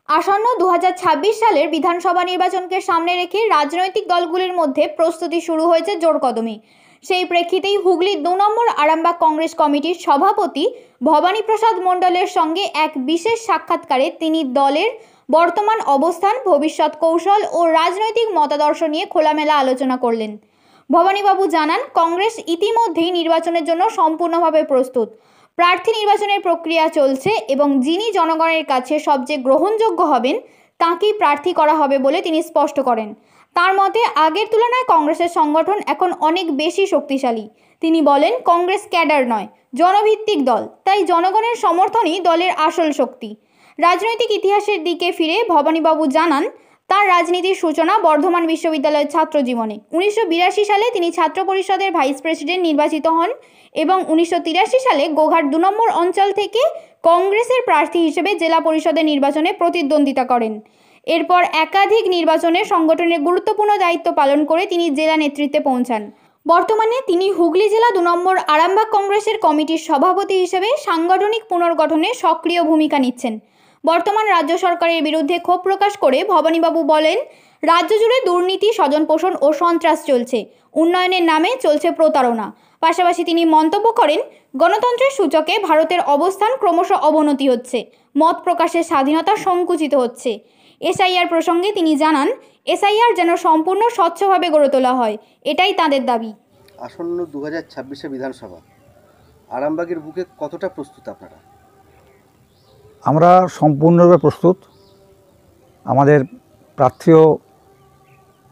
আসন্ন 2026 সালের বিধানসভা নির্বাচনকে সামনে রেখে রাজনৈতিক দলগুলির মধ্যে প্রস্তুতি শুরু হয়েছে জোর কদমে। সেই প্রেক্ষিতেই হুগলির 2 নম্বর আরামবাগ কংগ্রেস কমিটির সভাপতি ভবানী প্রসাদ মণ্ডলের সঙ্গে এক বিশেষ সাক্ষাৎকারে তিনি দলের বর্তমান অবস্থান, ভবিষ্যৎ কৌশল ও রাজনৈতিক মতাদর্শ নিয়ে খোলামেলা আলোচনা করলেন। ভবানীবাবু জানান, কংগ্রেস ইতিমধ্যেই নির্বাচনের জন্য সম্পূর্ণভাবে প্রস্তুত। প্রার্থী নির্বাচনের প্রক্রিয়া চলছে এবং যিনি জনগণের কাছে সবচেয়ে গ্রহণযোগ্য হবেন তাকেই প্রার্থী করা হবে বলে তিনি স্পষ্ট করেন। তার মতে আগের তুলনায় কংগ্রেসের সংগঠন এখন অনেক বেশি শক্তিশালী। তিনি বলেন, কংগ্রেস ক্যাডার নয়, জনভিত্তিক দল, তাই জনগণের সমর্থনই দলের আসল শক্তি। রাজনৈতিক ইতিহাসের দিকে ফিরে ভবানীবাবু জানান, তার রাজনীতির সূচনা বর্ধমান বিশ্ববিদ্যালয়ের ছাত্র জীবনে। 1982 সালে তিনি ছাত্র পরিষদের ভাইস প্রেসিডেন্ট নির্বাচিত হন এবং 1983 সালে গোঘাট 2 নম্বর অঞ্চল থেকে কংগ্রেসের প্রার্থী হিসেবে জেলা পরিষদের নির্বাচনে প্রতিদ্বন্দ্বিতা করেন। এরপর একাধিক নির্বাচনে সংগঠনের গুরুত্বপূর্ণ দায়িত্ব পালন করে তিনি জেলা নেতৃত্বে পৌঁছান। বর্তমানে তিনি হুগলি জেলা 2 নম্বর আরামবাগ কংগ্রেসের কমিটির সভাপতি হিসেবে সাংগঠনিক পুনর্গঠনে সক্রিয় ভূমিকা নিচ্ছেন। বর্তমান রাজ্য সরকারের বিরুদ্ধে ক্ষোভ প্রকাশ করে ভবানীবাবু বলেন, রাজ্য জুড়ে দুর্নীতি, স্বজনপোষণ ও সন্ত্রাস চলছে, উন্নয়নের নামে চলছে প্রতারণা। পাশাপাশি তিনি মন্তব্য করেন, গণতন্ত্রের সূচকে ভারতের অবস্থান ক্রমশ অবনতি হচ্ছে, মত প্রকাশের স্বাধীনতা সংকুচিত হচ্ছে। এসআইআর প্রসঙ্গে তিনি জানান, এসআইআর যেন সম্পূর্ণ স্বচ্ছভাবে গড়ে তোলা হয়, এটাই তাঁদের দাবি। আসন্ন 2026 বিধানসভা আরামবাগের বুকে কতটা প্রস্তুত আপনারা? আমরা সম্পূর্ণরূপে প্রস্তুত। আমাদের প্রার্থীও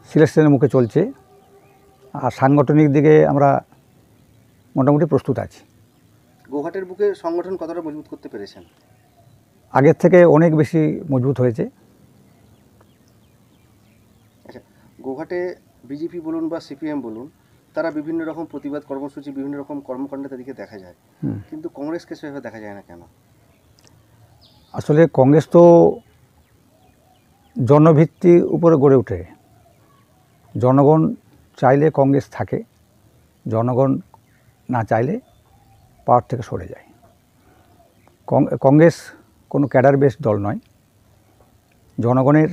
সিলেকশনের মুখে চলছে, আর সাংগঠনিক দিকে আমরা মোটামুটি প্রস্তুত আছি। গোঘাটের বুকে সংগঠন কতটা মজবুত করতে পেরেছেন? আগের থেকে অনেক বেশি মজবুত হয়েছে। আচ্ছা, গোঘাটে বিজেপি বলুন বা সিপিএম বলুন, তারা বিভিন্ন রকম প্রতিবাদ কর্মসূচি, বিভিন্ন রকম কর্মকাণ্ডে তাদেরকে দেখা যায়, কিন্তু কংগ্রেসকে সেভাবে দেখা যায় না কেন? আসলে কংগ্রেস তো জনভিত্তির উপরে গড়ে ওঠে। জনগণ চাইলে কংগ্রেস থাকে, জনগণ না চাইলে পাওয়ার থেকে সরে যায়। কংগ্রেস কোনো ক্যাডার বেস দল নয়। জনগণের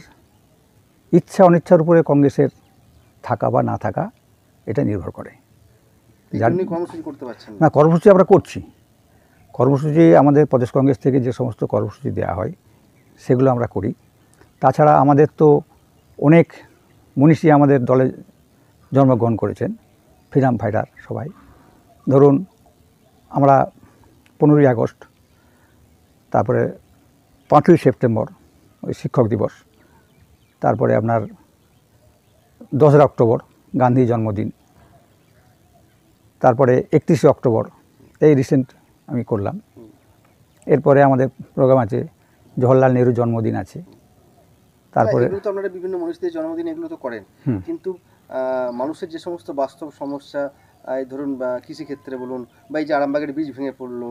ইচ্ছা অনিচ্ছার উপরে কংগ্রেসের থাকা বা না থাকা এটা নির্ভর করে। কর্মসূচি করতে পারছেন না, কর্মসূচি আমরা করছি। কর্মসূচি আমাদের প্রদেশ কংগ্রেস থেকে যে সমস্ত কর্মসূচি দেওয়া হয় সেগুলো আমরা করি। তাছাড়া আমাদের তো অনেক মনীষী আমাদের দলে জন্মগ্রহণ করেছেন, ফ্রিডম ফাইটার সবাই। ধরুন আমরা 15ই আগস্ট, তারপরে 5ই সেপ্টেম্বর ওই শিক্ষক দিবস, তারপরে আপনার 10ই অক্টোবর গান্ধী জন্মদিন, তারপরে 31শে অক্টোবর এই রিসেন্ট আমি করলাম। এরপরে আমাদের প্রোগ্রাম আছে, জওহরলাল নেহরুর জন্মদিন আছে। তারপরে এগুলো তো আপনারা বিভিন্ন মনীষীদের জন্মদিন এগুলো তো করেন, কিন্তু মানুষের যে সমস্ত বাস্তব সমস্যা, এই ধরুন বা কৃষিক্ষেত্রে বলুন, বা এই যে আরামবাগের বীজ ভেঙে পড়লো,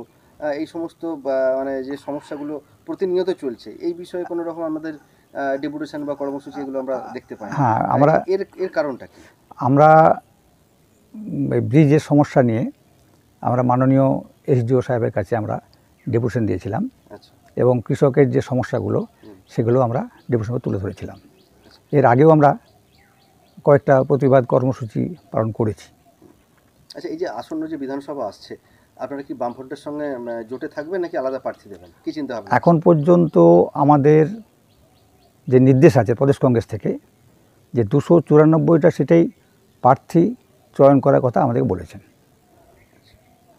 এই সমস্ত মানে যে সমস্যাগুলো প্রতিনিয়ত চলছে, এই বিষয়ে কোনো রকম আমাদের ডেপুটেশন বা কর্মসূচি এগুলো আমরা দেখতে পাই। হ্যাঁ, আমরা এর কারণটা কি? আমরা ব্রিজের সমস্যা নিয়ে আমরা মাননীয় এসডিও সাহেবের কাছে আমরা ডেপুটেশন দিয়েছিলাম। আচ্ছা। এবং কৃষকের যে সমস্যাগুলো সেগুলো আমরা ডেপুটেশনে তুলে ধরেছিলাম। এর আগেও আমরা কয়েকটা প্রতিবাদ কর্মসূচি পালন করেছি। আচ্ছা, এই যে আসন্ন যে বিধানসভা আসছে, আপনারা কি বামফ্রন্টের সঙ্গে জোটে থাকবেন নাকি আলাদা প্রার্থী দেবেন, কি চিন্তা ভাবনা? এখন পর্যন্ত আমাদের যে নির্দেশ আছে প্রদেশ কংগ্রেস থেকে, যে 294টা সিটেই প্রার্থী চয়ন করার কথা আমাদেরকে বলেছেন।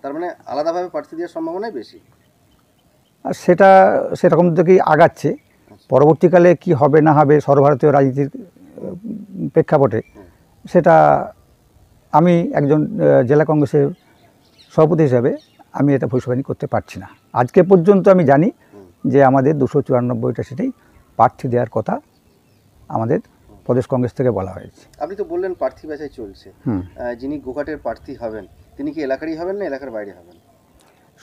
তার মানে আলাদাভাবে প্রার্থী দেওয়ার সম্ভাবনাই বেশি। আর সেরকম থেকেই আগাচ্ছে। পরবর্তীকালে কি হবে না হবে সর্বভারতীয় রাজনীতির প্রেক্ষাপটে, সেটা আমি একজন জেলা কংগ্রেসের সভাপতি হিসাবে আমি এটা ভবিষ্যবাণী করতে পারছি না। আজকে পর্যন্ত আমি জানি যে আমাদের 294টা সিটেই প্রার্থী দেওয়ার কথা আমাদের প্রদেশ কংগ্রেস থেকে বলা হয়েছে। আপনি তো বললেন প্রার্থী বাছাই চলছে, যিনি গোঘাটের প্রার্থী হবেন তিনি কি এলাকারই হবেন না এলাকার বাইরে হবেন?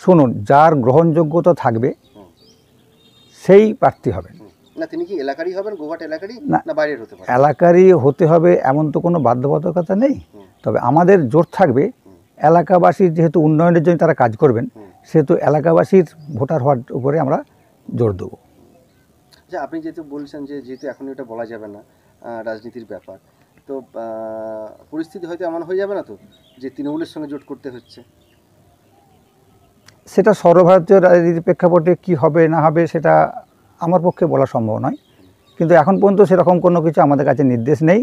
শুনুন, যার গ্রহণযোগ্যতা থাকবে সেই প্রার্থী হবেন। না, তিনি কি এলাকারই হবেন, গোঘাট এলাকারই, না বাইরের হতে পারে? এলাকারই হতে হবে এমন তো কোনো বাধ্যবাধকতা নেই। তবে আমাদের জোর থাকবে এলাকাবাসীর, যেহেতু উন্নয়নের জন্য তারা কাজ করবেন, সেহেতু এলাকাবাসীর ভোটার হওয়ার উপরে আমরা জোর দেবো। যে আপনি যেহেতু বলছেন যে যেহেতু এখন এটা বলা যাবে না রাজনীতির ব্যাপার, তো পরিস্থিতি হয়তো এমন হয়ে যাবে না তো যে তৃণমূলের সঙ্গে জোট করতে হচ্ছে? সেটা সর্বভারতীয় রাজনীতির প্রেক্ষাপটে কি হবে না হবে সেটা আমার পক্ষে বলা সম্ভব নয়, কিন্তু এখন পর্যন্ত সেরকম কোনো কিছু আমাদের কাছে নির্দেশ নেই।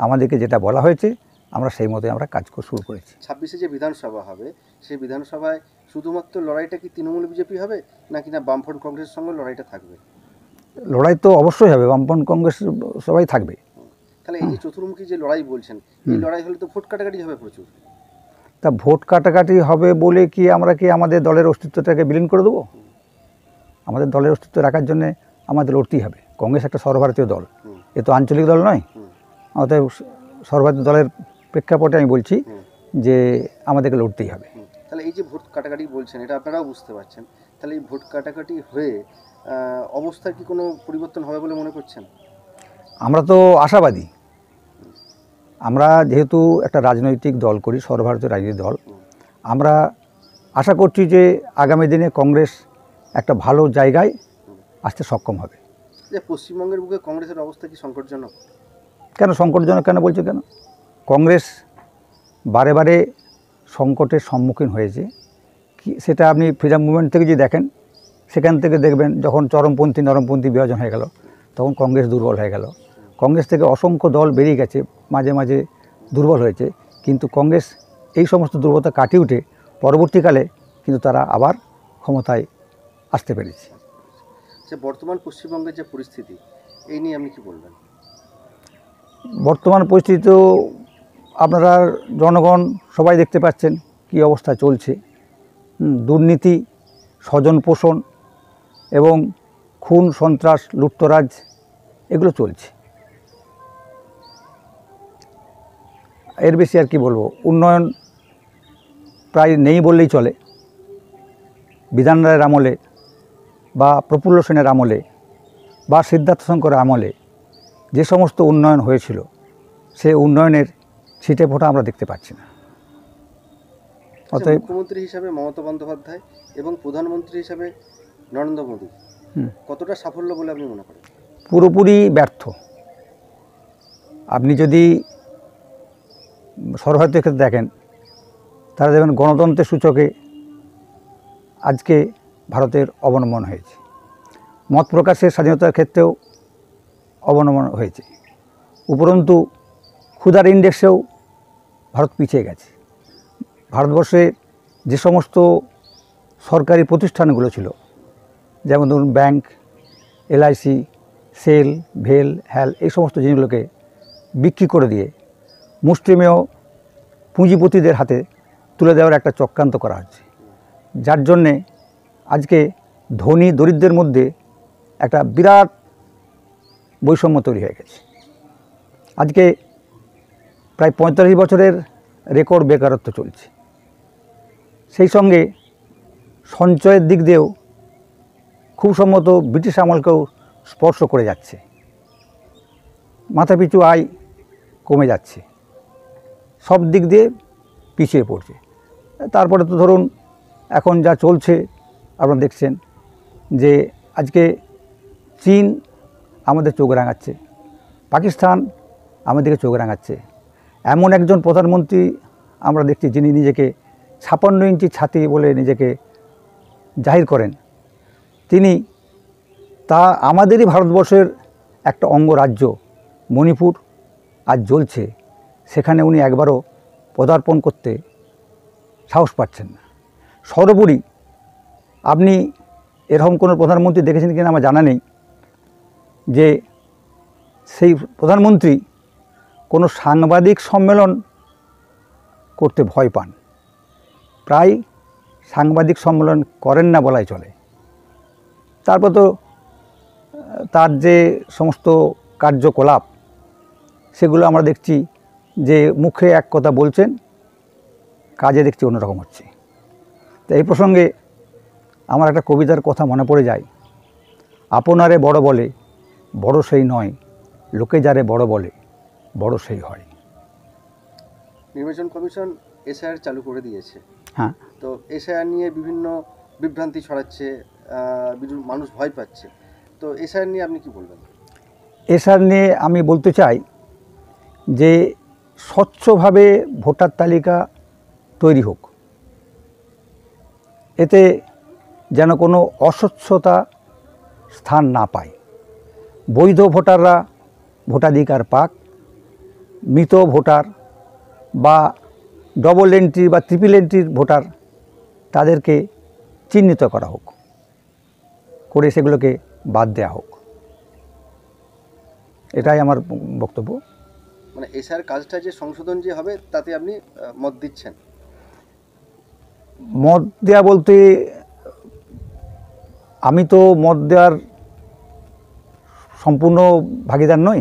আমাদেরকে যেটা বলা হয়েছে আমরা সেই মতোই আমরা কাজ শুরু করেছি। 26-এ যে বিধানসভা হবে সেই বিধানসভায় শুধুমাত্র লড়াইটা কি তৃণমূল বিজেপি হবে নাকি না বামফ্রন্ট কংগ্রেসের সঙ্গে লড়াইটা থাকবে? লড়াই তো অবশ্যই হবে, বামপন্থ কংগ্রেস সবাই থাকবে। তাহলে এই যে চতুর্মুখী যে লড়াই বলছেন, এই লড়াই হলে তো ভোট কাটাকাটি হবে প্রচুর। তা ভোট কাটাকাটি হবে বলে কি আমরা কি আমাদের দলের অস্তিত্বটাকে বিলীন করে দেবো? আমাদের দলের অস্তিত্ব রাখার জন্য আমাদের লড়তেই হবে। কংগ্রেস একটা সর্বভারতীয় দল, এ তো আঞ্চলিক দল নয়। অতএব সর্বভারতীয় দলের প্রেক্ষাপটে আমি বলছি যে আমাদেরকে লড়তেই হবে। তাহলে এই যে ভোট কাটাকাটি বলছেন, এটা আপনারাও বুঝতে পারছেন, তাহলে এই ভোট কাটাকাটি হয়ে অবস্থার কি কোনো পরিবর্তন হবে বলে মনে করছেন? আমরা তো আশাবাদী। আমরা যেহেতু একটা রাজনৈতিক দল করি, সর্বভারতীয় রাজনৈতিক দল, আমরা আশা করছি যে আগামী দিনে কংগ্রেস একটা ভালো জায়গায় আসতে সক্ষম হবে। যে পশ্চিমবঙ্গের বুকে কংগ্রেসের অবস্থা কি সংকটজনক? কেন সংকটজনক কেন বলছে? কেন কংগ্রেস বারে বারে সংকটের সম্মুখীন হয়েছে। কি সেটা আপনি ফ্রিডম মুভমেন্ট থেকে যদি দেখেন, সেখান থেকে দেখবেন যখন চরমপন্থী নরমপন্থী বিভাজন হয়ে গেল তখন কংগ্রেস দুর্বল হয়ে গেল। কংগ্রেস থেকে অসংখ্য দল বেরিয়ে গেছে, মাঝে মাঝে দুর্বল হয়েছে, কিন্তু কংগ্রেস এই সমস্ত দুর্বলতা কাটিয়ে উঠে পরবর্তীকালে কিন্তু তারা আবার ক্ষমতায় আসতে পেরেছে। যে বর্তমান পশ্চিমবঙ্গের যে পরিস্থিতি, এই নিয়ে আপনি কি বলবেন? বর্তমান পরিস্থিতি তো আপনারা জনগণ সবাই দেখতে পাচ্ছেন কী অবস্থা চলছে। দুর্নীতি, স্বজন পোষণ এবং খুন সন্ত্রাস লুটতরাজ এগুলো চলছে। এর বেশি আর কি বলবো। উন্নয়ন প্রায় নেই বললেই চলে। বিধান রায়ের আমলে বা প্রফুল্ল সেনের আমলে বা সিদ্ধার্থ শঙ্করের আমলে যে সমস্ত উন্নয়ন হয়েছিল সে উন্নয়নের ছিটে ফোঁটা আমরা দেখতে পাচ্ছি না। অতএব মুখ্যমন্ত্রী হিসাবে মমতা বন্দ্যোপাধ্যায় এবং প্রধানমন্ত্রী হিসাবে নরেন্দ্র মোদী কতটা সাফল্য বলে আপনি মনে করেন? পুরোপুরি ব্যর্থ। আপনি যদি সর্বভারতীয় ক্ষেত্রে দেখেন, তারা দেখবেন গণতন্ত্রের সূচকে আজকে ভারতের অবনমন হয়েছে। মত প্রকাশের স্বাধীনতার ক্ষেত্রেও অবনমন হয়েছে। উপরন্তু ক্ষুধার ইন্ডেক্সেও ভারত পিছিয়ে গেছে। ভারতবর্ষে যে সমস্ত সরকারি প্রতিষ্ঠানগুলো ছিল, যেমন ধরুন ব্যাংক, এলআইসি, সেল, ভেল, হ্যাল, এই সমস্ত জিনিসগুলোকে বিক্রি করে দিয়ে মুষ্টিমেয় পুঁজিপতিদের হাতে তুলে দেওয়ার একটা চক্রান্ত করা হচ্ছে, যার জন্যে আজকে ধনী দরিদ্রের মধ্যে একটা বিরাট বৈষম্য তৈরি হয়ে গেছে। আজকে প্রায় 45 বছরের রেকর্ড বেকারত্ব চলছে। সেই সঙ্গে সঞ্চয়ের দিক দিয়েও খুব সম্ভবত ব্রিটিশ আমলকেও স্পর্শ করে যাচ্ছে। মাথাপিছু আয় কমে যাচ্ছে, সব দিক দিয়ে পিছিয়ে পড়ছে। তারপরে তো ধরুন এখন যা চলছে আপনারা দেখছেন যে আজকে চীন আমাদের চোখ রাঙাচ্ছে, পাকিস্তান আমাদেরকে চোখ রাঙাচ্ছে। এমন একজন প্রধানমন্ত্রী আমরা দেখছি যিনি নিজেকে 56 ইঞ্চি ছাতি বলে নিজেকে জাহির করেন। তিনি তা আমাদেরই ভারতবর্ষের একটা অঙ্গরাজ্য মণিপুর আজ জ্বলছে, সেখানে উনি একবারও পদার্পণ করতে সাহস পাচ্ছেন না। সর্বোপরি আপনি এরকম কোনো প্রধানমন্ত্রী দেখেছেন কিনা আমার জানা নেই যে সেই প্রধানমন্ত্রী কোনো সাংবাদিক সম্মেলন করতে ভয় পান, প্রায় সাংবাদিক সম্মেলন করেন না বলাই চলে। তারপর তো তার যে সমস্ত কার্যকলাপ সেগুলো আমরা দেখছি যে মুখে এক কথা বলছেন, কাজে দেখছি অন্যরকম হচ্ছে। তো এই প্রসঙ্গে আমার একটা কবিতার কথা মনে পড়ে যায়, আপনারে বড় বলে বড় সেই নয়, লোকে যারে বড় বলে বড় সেই হয়। নির্বাচন কমিশন এসআইআর চালু করে দিয়েছে। হ্যাঁ, তো এসআইআর নিয়ে বিভিন্ন বিভ্রান্তি ছড়াচ্ছে, মানুষ ভয় পাচ্ছে। তো এসআইআর নিয়ে আপনি কি বলবেন? এসআর নিয়ে আমি বলতে চাই যে স্বচ্ছভাবে ভোটার তালিকা তৈরি হোক, এতে যেন কোনো অস্বচ্ছতা স্থান না পায়। বৈধ ভোটাররা ভোটাধিকার পাক, মৃত ভোটার বা ডবল এন্ট্রি বা ট্রিপল এন্ট্রির ভোটার তাদেরকে চিহ্নিত করা হোক, করে সেগুলোকে বাদ দেওয়া হোক, এটাই আমার বক্তব্য। মানে এসআইআর কাজটা যে সংশোধন যে হবে তাতে আপনি মত দিচ্ছেন? মত দেওয়া বলতে আমি তো মত দেওয়ার সম্পূর্ণ ভাগিদার নই,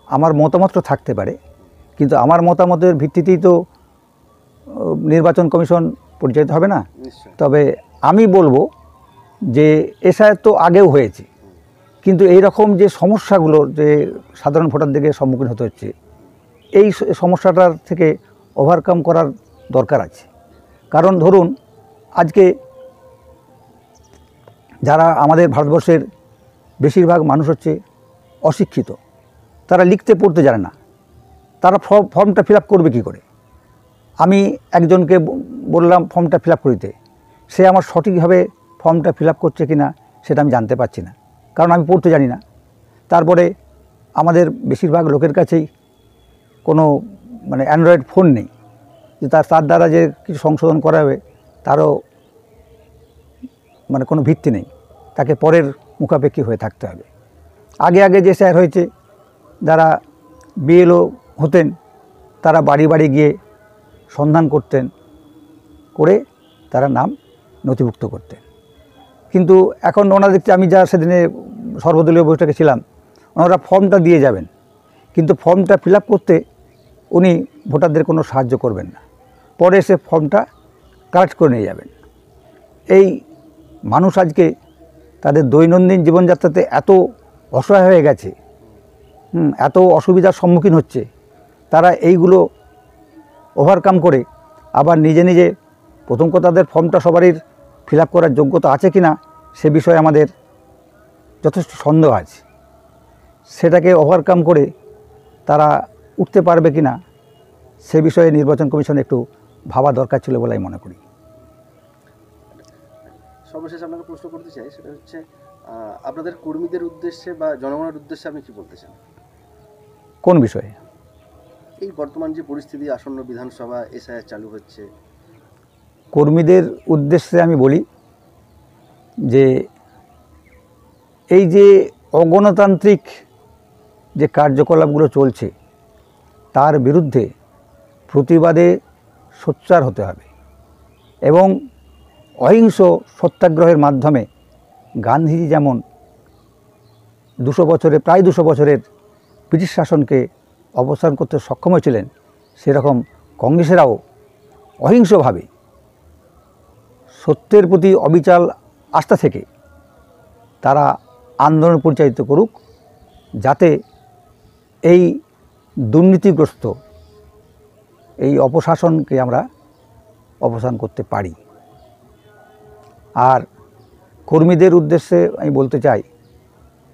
আমার মতামত তো থাকতে পারে, কিন্তু আমার মতামতের ভিত্তিতেই তো নির্বাচন কমিশন পরিচালিত হবে না। নিশ্চয়ই। তবে আমি বলবো যে এসআইআর তো আগেও হয়েছে, কিন্তু এই রকম যে সমস্যাগুলো যে সাধারণ ভোটারদেরকে সম্মুখীন হতে হচ্ছে, এই সমস্যাটার থেকে ওভারকাম করার দরকার আছে। কারণ ধরুন আজকে যারা আমাদের ভারতবর্ষের বেশিরভাগ মানুষ হচ্ছে অশিক্ষিত, তারা লিখতে পড়তে জানে না, তারা ফর্মটা ফিল আপ করবে কী করে? আমি একজনকে বললাম ফর্মটা ফিল আপ করিতে, সে আমার সঠিকভাবে ফর্মটা ফিল আপ করছে কি না সেটা আমি জানতে পারছি না, কারণ আমি পড়তে জানি না। তারপরে আমাদের বেশিরভাগ লোকের কাছেই কোনো মানে অ্যান্ড্রয়েড ফোন নেই যে তার দ্বারা যে কিছু সংশোধন করাবে তারও মানে কোনো ভিত্তি নেই, তাকে পরের মুখাপেক্ষী হয়ে থাকতে হবে। আগে আগে যে স্যার হয়েছে, যারা বিএলও হতেন তারা বাড়ি বাড়ি গিয়ে সন্ধান করতেন, করে তারা নাম নথিভুক্ত করতেন। কিন্তু এখন ওনারা দেখছি, আমি যা সেদিনে সর্বদলীয় বৈঠকে ছিলাম, ওনারা ফর্মটা দিয়ে যাবেন, কিন্তু ফর্মটা ফিল আপ করতে উনি ভোটারদের কোনো সাহায্য করবেন না, পরে এসে ফর্মটা কালেক্ট করে নিয়ে যাবেন। এই মানুষ আজকে তাদের দৈনন্দিন জীবনযাত্রাতে এত অসহায় হয়ে গেছে, এত অসুবিধার সম্মুখীন হচ্ছে, তারা এইগুলো ওভারকাম করে আবার নিজে নিজে, প্রথম কথা তাদের ফর্মটা সবারই ফিল আপ করার যোগ্যতা আছে কি না সে বিষয়ে আমাদের যথেষ্ট সন্দেহ আছে। সেটাকে ওভারকাম করে তারা উঠতে পারবে কি না সে বিষয়ে নির্বাচন কমিশন একটু ভাবা দরকার ছিল বলে আমি মনে করি। সর্বশেষ আপনাকে প্রশ্ন করতে চাই, সেটা হচ্ছে আপনাদের কর্মীদের উদ্দেশ্যে বা জনগণের উদ্দেশ্যে আপনি কি বলতে চান? কোন বিষয়ে? এই বর্তমান যে পরিস্থিতি, আসন্ন বিধানসভা, এসআইআর চালু হচ্ছে। কর্মীদের উদ্দেশ্যে আমি বলি যে এই যে অগণতান্ত্রিক যে কার্যকলাপগুলো চলছে তার বিরুদ্ধে প্রতিবাদে সোচ্চার হতে হবে এবং অহিংস সত্যাগ্রহের মাধ্যমে গান্ধীজি যেমন প্রায় 200 বছরের ব্রিটিশ শাসনকে অবসান করতে সক্ষম হয়েছিলেন, সেরকম কংগ্রেসেরাও অহিংসভাবে সত্যের প্রতি অবিচল আস্থা থেকে তারা আন্দোলন পরিচালিত করুক, যাতে এই দুর্নীতিগ্রস্ত এই অপশাসনকে আমরা অবসান করতে পারি। আর কর্মীদের উদ্দেশ্যে আমি বলতে চাই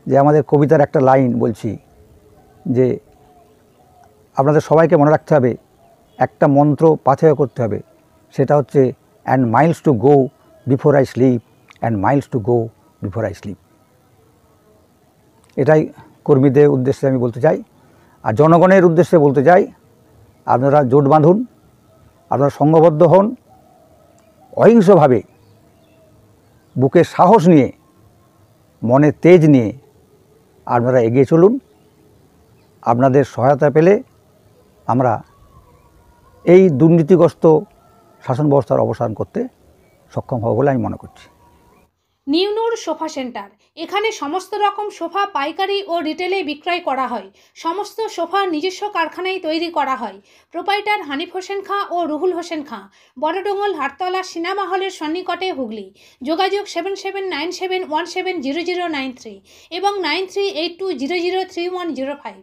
যে আমাদের কবিতার একটা লাইন বলছি যে আপনাদের সবাইকে মনে রাখতে হবে, একটা মন্ত্র পাথেয় করতে হবে, সেটা হচ্ছে and Miles to go before I sleep, and Miles to go before I sleep. এটাই কর্মীদের উদ্দেশ্যে আমি বলতে চাই। আর জনগণের উদ্দেশ্যে বলতে চাই, আপনারা জোট বাঁধুন, আপনারা সংঘবদ্ধ হন, অহিংসভাবে বুকে সাহস নিয়ে, মনে তেজ নিয়ে আপনারা এগিয়ে চলুন। আপনাদের সহায়তা পেলে আমরা এই দুর্নীতিগ্রস্ত শাসন ব্যবস্থার অবসান করতে সক্ষম হব বলে আমি মনে করছি। নিউনুর সোফা সেন্টার, এখানে সমস্ত রকম সোফা পাইকারি ও রিটেলে বিক্রয় করা হয়। সমস্ত সোফা নিজস্ব কারখানায় তৈরি করা হয়। প্রোপাইটার হানিফ হোসেন খাঁ ও রুহুল হোসেন খাঁ, বড়ডোঙ্গল হাটতলা সিনেমা হলের সন্নিকটে, হুগলি। যোগাযোগ 7797170093 এবং 9382003105।